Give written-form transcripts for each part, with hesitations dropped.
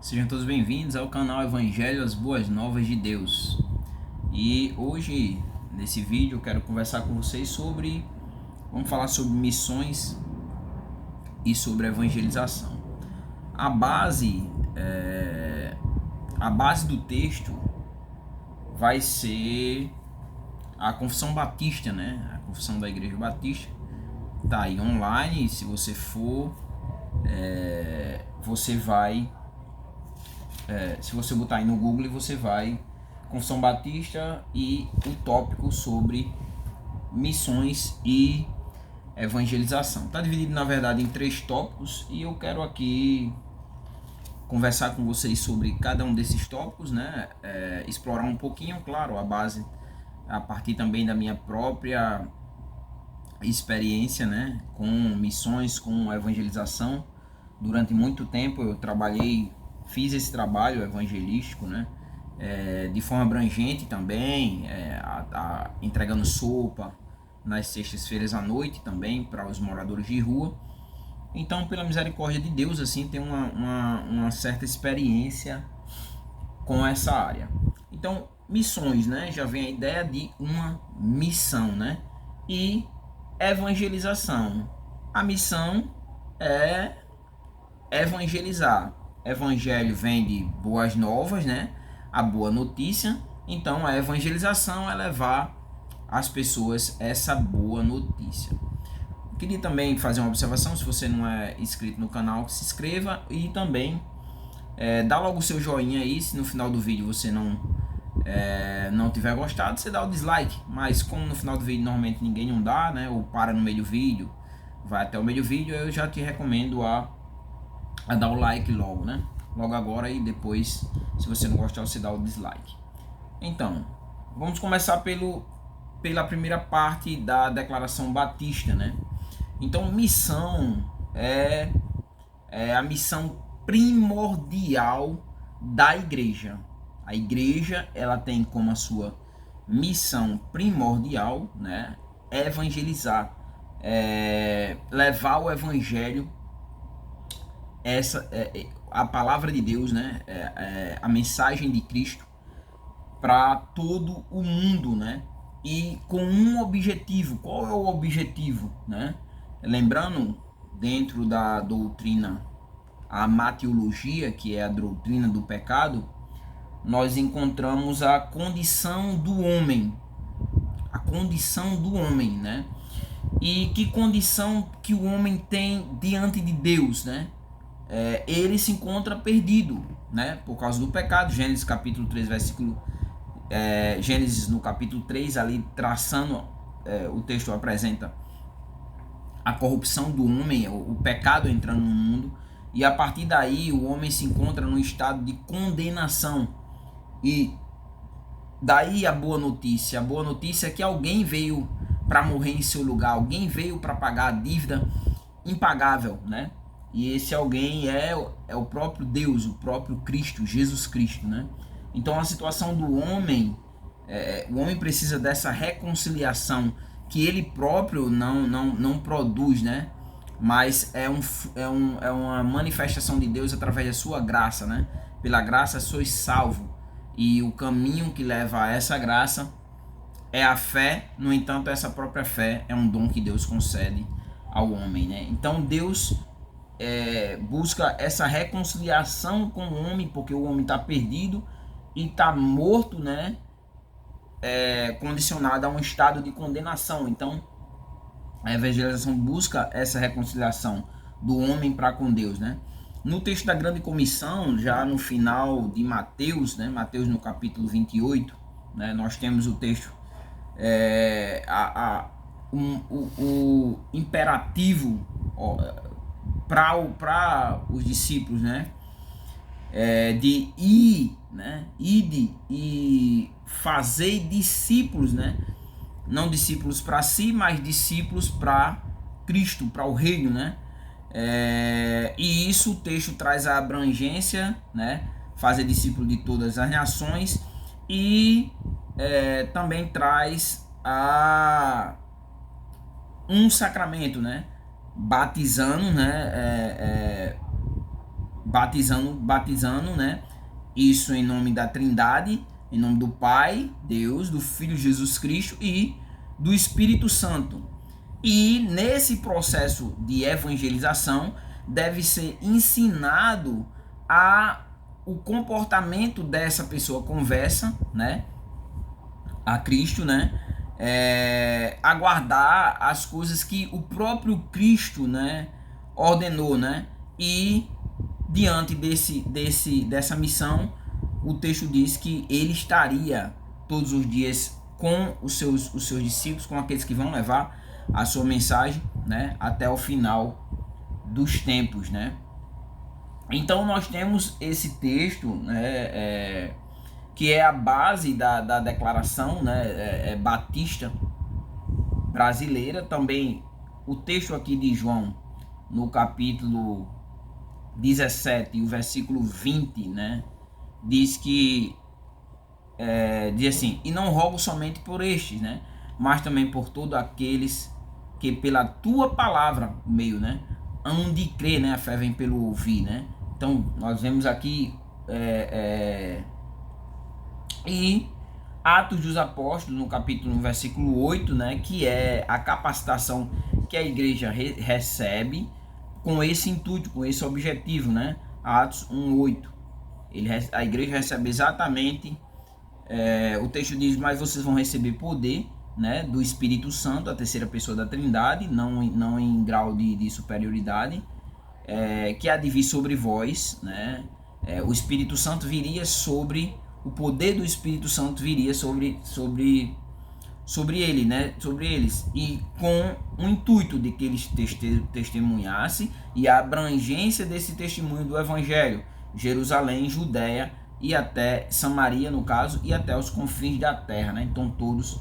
Sejam todos bem-vindos ao canal Evangelho, as Boas Novas de Deus. E hoje, nesse vídeo, eu quero conversar com vocês vamos falar sobre missões e sobre evangelização. A base, a base do texto vai ser a Confissão Batista, né? A Confissão da Igreja Batista. Tá aí online, se você for, você vai... se você botar aí no Google, você vai Confissão Batista e o tópico sobre missões e evangelização. Está dividido, na verdade, em 3 tópicos e eu quero aqui conversar com vocês sobre cada um desses tópicos, né? Explorar um pouquinho, claro, a base a partir também da minha própria experiência, né? Com missões, com evangelização. Durante muito tempo eu fiz esse trabalho evangelístico, né? De forma abrangente também, entregando sopa nas sextas-feiras à noite também para os moradores de rua. Então, pela misericórdia de Deus, assim, tem uma certa experiência com essa área. Então, missões, né? Já vem a ideia de uma missão, né? E evangelização. A missão é evangelizar. Evangelho vem de boas novas, né? A boa notícia. Então a evangelização é levar às pessoas essa boa notícia. Eu queria também fazer uma observação, se você não é inscrito no canal, se inscreva e também dá logo o seu joinha aí, se no final do vídeo você não tiver gostado, você dá o dislike, mas como no final do vídeo normalmente ninguém não dá, né? Ou para no meio do vídeo, vai até o meio do vídeo, eu já te recomendo a dar o like logo, né? Logo agora e depois, se você não gostar, você dá o dislike. Então, vamos começar pela primeira parte da Declaração Batista, né? Então, missão é a missão primordial da igreja. A igreja, ela tem como a sua missão primordial, né? Evangelizar, levar o evangelho, a palavra de Deus, né? A mensagem de Cristo para todo o mundo, né? E com um objetivo. Qual é o objetivo, né? Lembrando, dentro da doutrina amatologia, que é a doutrina do pecado, nós encontramos a condição do homem. A condição do homem, né? E que condição que o homem tem diante de Deus, né? Ele se encontra perdido, né? Por causa do pecado. Gênesis capítulo 3, Gênesis no capítulo 3, ali traçando, o texto apresenta a corrupção do homem, o pecado entrando no mundo, e a partir daí o homem se encontra num estado de condenação. E daí a boa notícia é que alguém veio para morrer em seu lugar, alguém veio para pagar a dívida impagável, né? E esse alguém é o próprio Deus, o próprio Cristo, Jesus Cristo, né? Então a situação do homem, o homem precisa dessa reconciliação que ele próprio não produz, né? Mas é uma manifestação de Deus através da sua graça, né? Pela graça sois salvo. E o caminho que leva a essa graça é a fé. No entanto, essa própria fé é um dom que Deus concede ao homem, né? Então Deus busca essa reconciliação com o homem, porque o homem está perdido e está morto, né? Condicionado a um estado de condenação. Então a evangelização busca essa reconciliação do homem para com Deus, né? No texto da Grande Comissão, já no final de Mateus, né? Mateus no capítulo 28, né? Nós temos o texto, o imperativo para os discípulos, né? De ir, né? Ide e fazer discípulos, né? Não discípulos para si, mas discípulos para Cristo, para o reino, né? E isso o texto traz a abrangência, né? Fazer discípulo de todas as nações e também traz um sacramento, né? Batizando, né? batizando, né? Isso em nome da Trindade, em nome do Pai, Deus, do Filho Jesus Cristo e do Espírito Santo. E nesse processo de evangelização deve ser ensinado o comportamento dessa pessoa conversa, né, a Cristo, né, aguardar as coisas que o próprio Cristo, né, ordenou, né, e diante dessa missão, o texto diz que ele estaria todos os dias com os seus discípulos, com aqueles que vão levar a sua mensagem, né, até o final dos tempos, né. Então nós temos esse texto, né, que é a base da declaração, né, batista brasileira. Também o texto aqui de João, no capítulo 17, o versículo 20, né, diz que diz assim: e não rogo somente por estes, né, mas também por todos aqueles que pela tua palavra, meio, né, hão de crer, né, a fé vem pelo ouvir, né. Então nós vemos aqui e Atos dos Apóstolos, no capítulo, no versículo 8, né, que é a capacitação que a igreja recebe com esse intuito, com esse objetivo, né? Atos 1:8. A igreja recebe exatamente, o texto diz: mas vocês vão receber poder, né, do Espírito Santo, a terceira pessoa da Trindade, não em grau de superioridade, que há de vir sobre vós, né? O Espírito Santo viria sobre, o poder do Espírito Santo viria sobre ele, né? Sobre eles, e com o intuito de que eles testemunhassem e a abrangência desse testemunho do Evangelho, Jerusalém, Judéia e até Samaria, no caso, e até os confins da terra, né? Então todos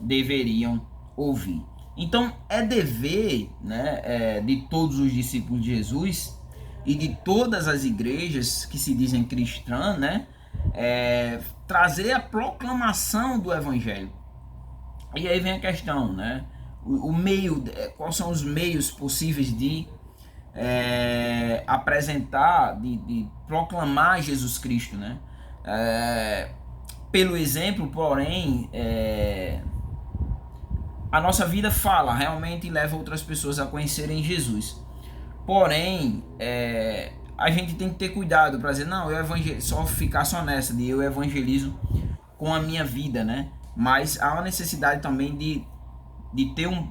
deveriam ouvir. Então é dever, né, de todos os discípulos de Jesus e de todas as igrejas que se dizem cristãs, né, trazer a proclamação do Evangelho. E aí vem a questão, né, o meio, quais são os meios possíveis de apresentar, de proclamar Jesus Cristo, né? Pelo exemplo, porém, a nossa vida fala, realmente leva outras pessoas a conhecerem Jesus. Porém, a gente tem que ter cuidado para dizer: não, só ficar só nessa de eu evangelizo com a minha vida, né? Mas há uma necessidade também de ter um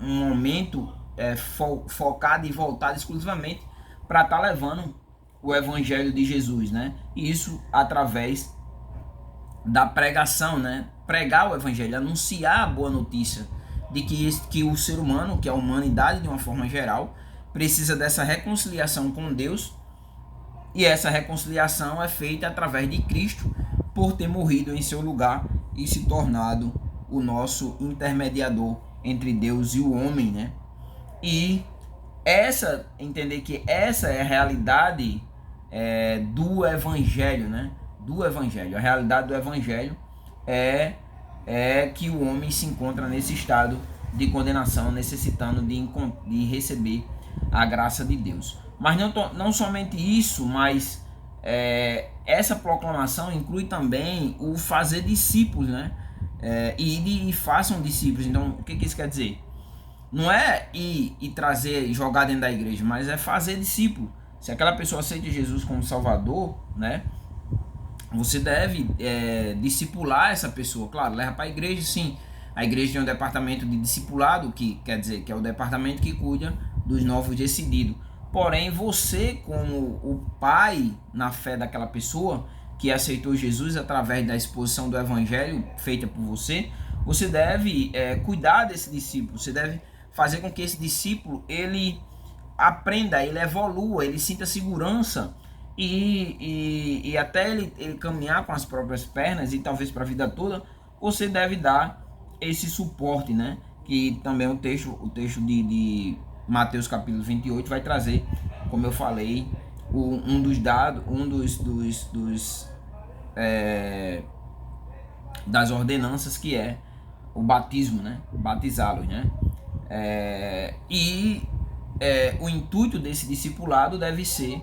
momento focado e voltado exclusivamente para estar levando o Evangelho de Jesus, né? E isso através da pregação, né? Pregar o Evangelho, anunciar a boa notícia de que o ser humano, que a humanidade de uma forma geral, precisa dessa reconciliação com Deus, e essa reconciliação é feita através de Cristo, por ter morrido em seu lugar e se tornado o nosso intermediador entre Deus e o homem, né? E entender que essa é a realidade do Evangelho, né? Do Evangelho. A realidade do Evangelho é que o homem se encontra nesse estado de condenação, necessitando de receber a graça de Deus. Mas não somente isso, mas essa proclamação inclui também o fazer discípulos, né? E façam discípulos. Então, o que isso quer dizer? Não é ir trazer e jogar dentro da igreja, mas é fazer discípulo. Se aquela pessoa aceita Jesus como Salvador, né, você deve discipular essa pessoa. Claro, leva para a igreja, sim. A igreja tem um departamento de discipulado, que quer dizer que é o departamento que cuida dos novos decididos. Porém, você, como o pai na fé daquela pessoa que aceitou Jesus através da exposição do Evangelho feita por você, você deve cuidar desse discípulo. Você deve fazer com que esse discípulo ele aprenda, ele evolua, ele sinta segurança e até ele caminhar com as próprias pernas e talvez para a vida toda, você deve dar esse suporte, né? Que também o texto de Mateus capítulo 28 vai trazer, como eu falei, um dos dados, das ordenanças, que é o batismo, né? Batizá-los, né? O intuito desse discipulado deve ser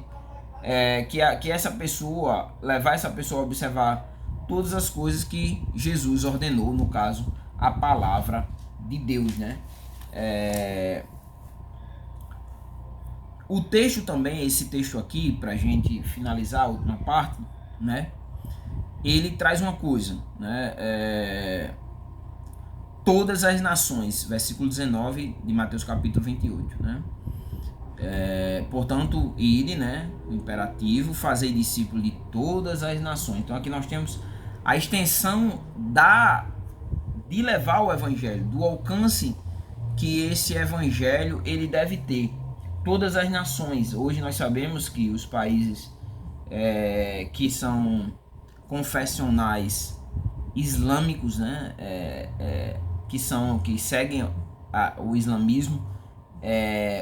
que essa pessoa, levar essa pessoa a observar todas as coisas que Jesus ordenou, no caso, a palavra de Deus, né? O texto também, esse texto aqui, para a gente finalizar a última parte, né? Ele traz uma coisa, né? Todas as nações, versículo 19 de Mateus capítulo 28, né? Portanto, ide, né? O imperativo, fazer discípulo de todas as nações. Então aqui nós temos a extensão de levar o evangelho, do alcance que esse evangelho ele deve ter. Todas as nações. Hoje nós sabemos que os países que são confessionais islâmicos, né? Que seguem o islamismo,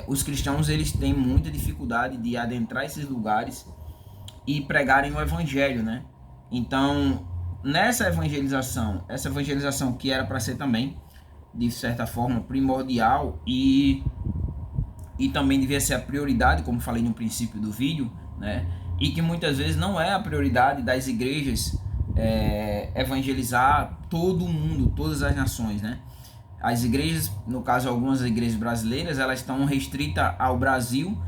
os cristãos eles têm muita dificuldade de adentrar esses lugares e pregarem o evangelho, né? Então, essa evangelização que era para ser também, de certa forma, primordial e também devia ser a prioridade, como falei no princípio do vídeo, né? E que muitas vezes não é a prioridade das igrejas evangelizar todo mundo, todas as nações, né? As igrejas, no caso algumas igrejas brasileiras, elas estão restritas ao Brasil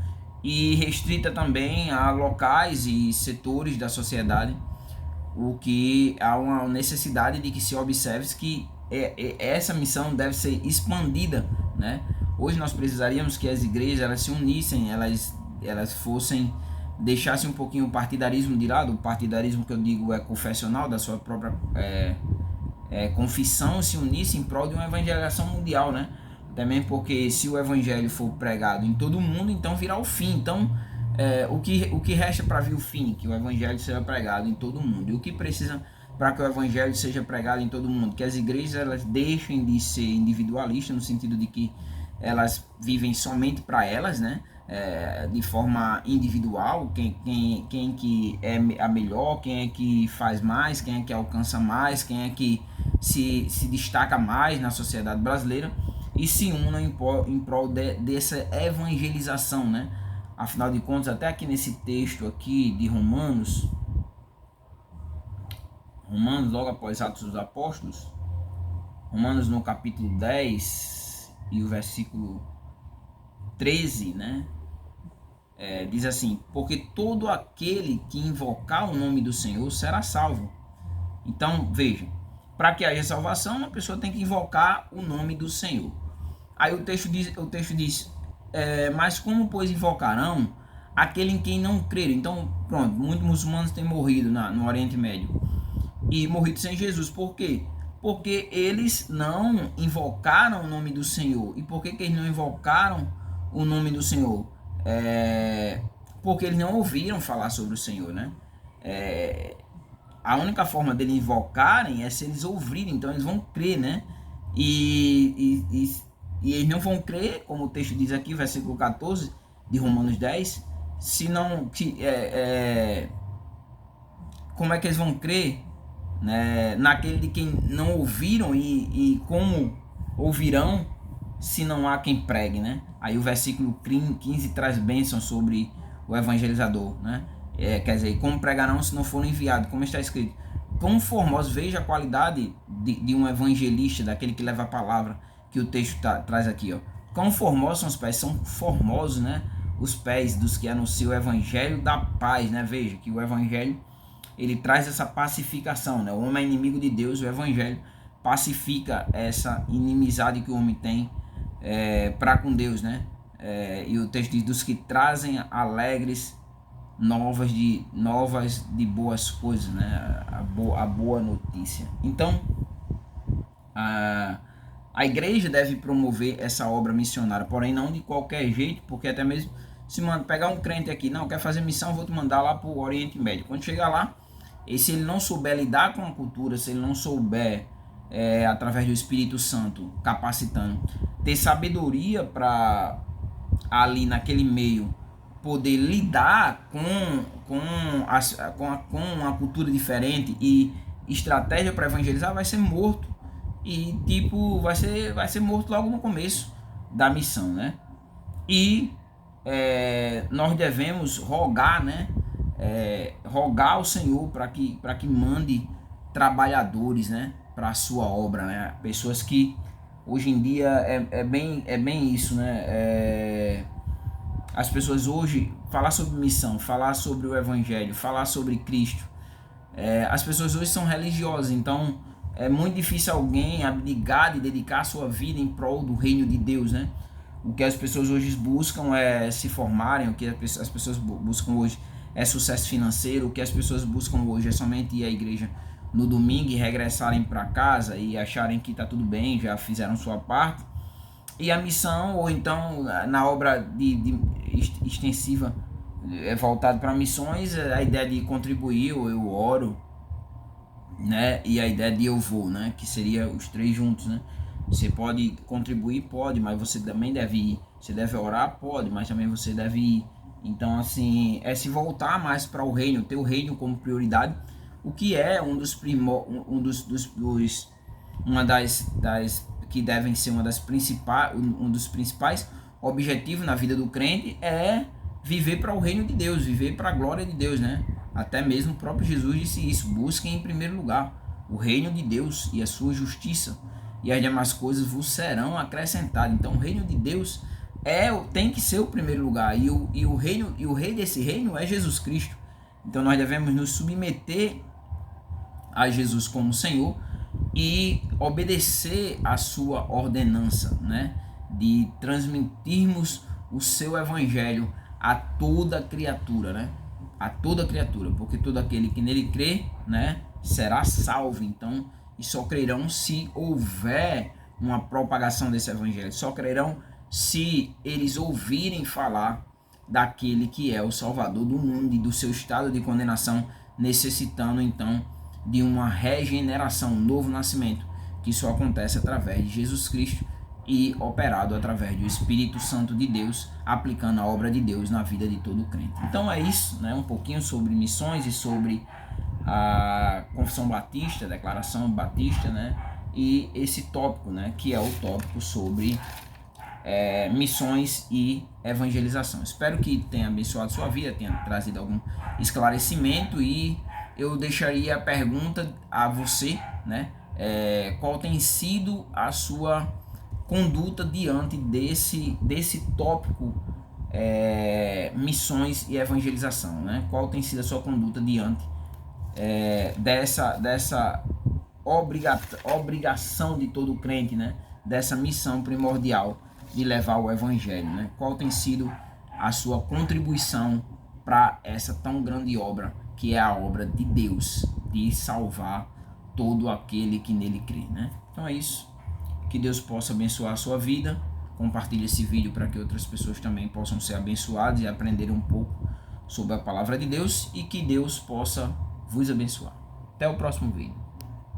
e restrita também a locais e setores da sociedade, o que há uma necessidade de que se observe que essa missão deve ser expandida, né? Hoje nós precisaríamos que as igrejas elas se unissem, elas fossem, deixassem um pouquinho o partidarismo de lado. O partidarismo que eu digo é confessional, da sua própria confissão, se unissem em prol de uma evangelização mundial, né? Também porque se o evangelho for pregado em todo mundo, então virá o fim. Então o que resta para vir o fim? Que o evangelho seja pregado em todo mundo. E o que precisa para que o evangelho seja pregado em todo mundo? Que as igrejas elas deixem de ser individualistas, no sentido de que elas vivem somente para elas, né? De forma individual, quem que é a melhor, quem é que faz mais, quem é que alcança mais, quem é que se destaca mais na sociedade brasileira, e se unam em prol dessa evangelização, né? Afinal de contas, até aqui nesse texto aqui de Romanos, logo após Atos dos Apóstolos, Romanos no capítulo 10 e o versículo 13, né? Diz assim: porque todo aquele que invocar o nome do Senhor será salvo. Então, veja, para que haja salvação, a pessoa tem que invocar o nome do Senhor. Aí o texto diz mas como, pois, invocarão aquele em quem não creram? Então, pronto, muitos muçulmanos têm morrido no Oriente Médio e morrido sem Jesus. Por quê? Porque eles não invocaram o nome do Senhor. E por que eles não invocaram o nome do Senhor? Porque eles não ouviram falar sobre o Senhor, né? A única forma deles invocarem é se eles ouvirem, então eles vão crer, né? E eles não vão crer, como o texto diz aqui, versículo 14 de Romanos 10, como é que eles vão crer, né, naquele de quem não ouviram e como ouvirão se não há quem pregue, né? Aí o versículo 15 traz bênção sobre o evangelizador, né? Quer dizer, como pregarão se não forem enviados, como está escrito. Quão formosos, veja a qualidade de um evangelista, daquele que leva a palavra, que o texto traz aqui, ó. Quão formosos são os pés, são formosos, né? Os pés dos que anunciam o evangelho da paz, né? Veja que o evangelho ele traz essa pacificação, né? O homem é inimigo de Deus, o evangelho pacifica essa inimizade que o homem tem para com Deus, né? E o texto diz: dos que trazem alegres novas de boas coisas, né? A boa notícia. Então, a igreja deve promover essa obra missionária, porém não de qualquer jeito, porque até mesmo se pegar um crente aqui, não, quer fazer missão, vou te mandar lá para o Oriente Médio. Quando chegar lá, e se ele não souber lidar com a cultura, se ele não souber, através do Espírito Santo, capacitando, ter sabedoria para ali naquele meio poder lidar com uma cultura diferente e estratégia para evangelizar, vai ser morto. E tipo, vai ser morto logo no começo da missão, né? E nós devemos rogar, né, rogar ao Senhor para que mande trabalhadores, né, para a sua obra, né? Pessoas que hoje em dia é bem isso, né? As pessoas hoje falar sobre missão, falar sobre o Evangelho, falar sobre Cristo. As pessoas hoje são religiosas, então é muito difícil alguém abdicar de dedicar a sua vida em prol do reino de Deus, né? O que as pessoas hoje buscam é se formarem, o que as pessoas buscam hoje é sucesso financeiro, o que as pessoas buscam hoje é somente ir à igreja no domingo e regressarem para casa e acharem que está tudo bem, já fizeram sua parte. E a missão, ou então na obra de extensiva voltado para missões, a ideia de contribuir, ou eu oro, né? E a ideia de eu vou, né? Que seria os três juntos, né? Você pode contribuir, pode, mas você também deve ir. Você deve orar, pode, mas também você deve ir. Então, assim, é se voltar mais para o reino, ter o reino como prioridade, o que é uma das que devem ser um dos principais objetivos na vida do crente é viver para o reino de Deus, viver para a glória de Deus, né? Até mesmo o próprio Jesus disse isso: busquem em primeiro lugar o reino de Deus e a sua justiça, e as demais coisas vos serão acrescentadas. Então o reino de Deus tem que ser o primeiro lugar, e o rei desse reino é Jesus Cristo. Então nós devemos nos submeter a Jesus como Senhor e obedecer a sua ordenança, né, de transmitirmos o seu evangelho a toda criatura, né? A toda criatura, porque todo aquele que nele crê, né, será salvo. Então, e só crerão se houver uma propagação desse evangelho. Só crerão se eles ouvirem falar daquele que é o Salvador do mundo e do seu estado de condenação, necessitando então de uma regeneração, um novo nascimento, que só acontece através de Jesus Cristo e operado através do Espírito Santo de Deus, aplicando a obra de Deus na vida de todo crente. Então é isso, né? Um pouquinho sobre missões e sobre a Confissão Batista, a Declaração Batista, né? E esse tópico, né? Que é o tópico sobre missões e evangelização. Espero que tenha abençoado sua vida, tenha trazido algum esclarecimento, e eu deixaria a pergunta a você, né? Qual tem sido a sua conduta diante desse tópico, missões e evangelização, né? Qual tem sido a sua conduta diante dessa obrigação de todo crente, né? Dessa missão primordial de levar o evangelho, né? Qual tem sido a sua contribuição para essa tão grande obra, que é a obra de Deus, de salvar todo aquele que nele crê, né? Então é isso. Que Deus possa abençoar a sua vida. Compartilhe esse vídeo para que outras pessoas também possam ser abençoadas e aprender um pouco sobre a palavra de Deus, e que Deus possa vos abençoar. Até o próximo vídeo.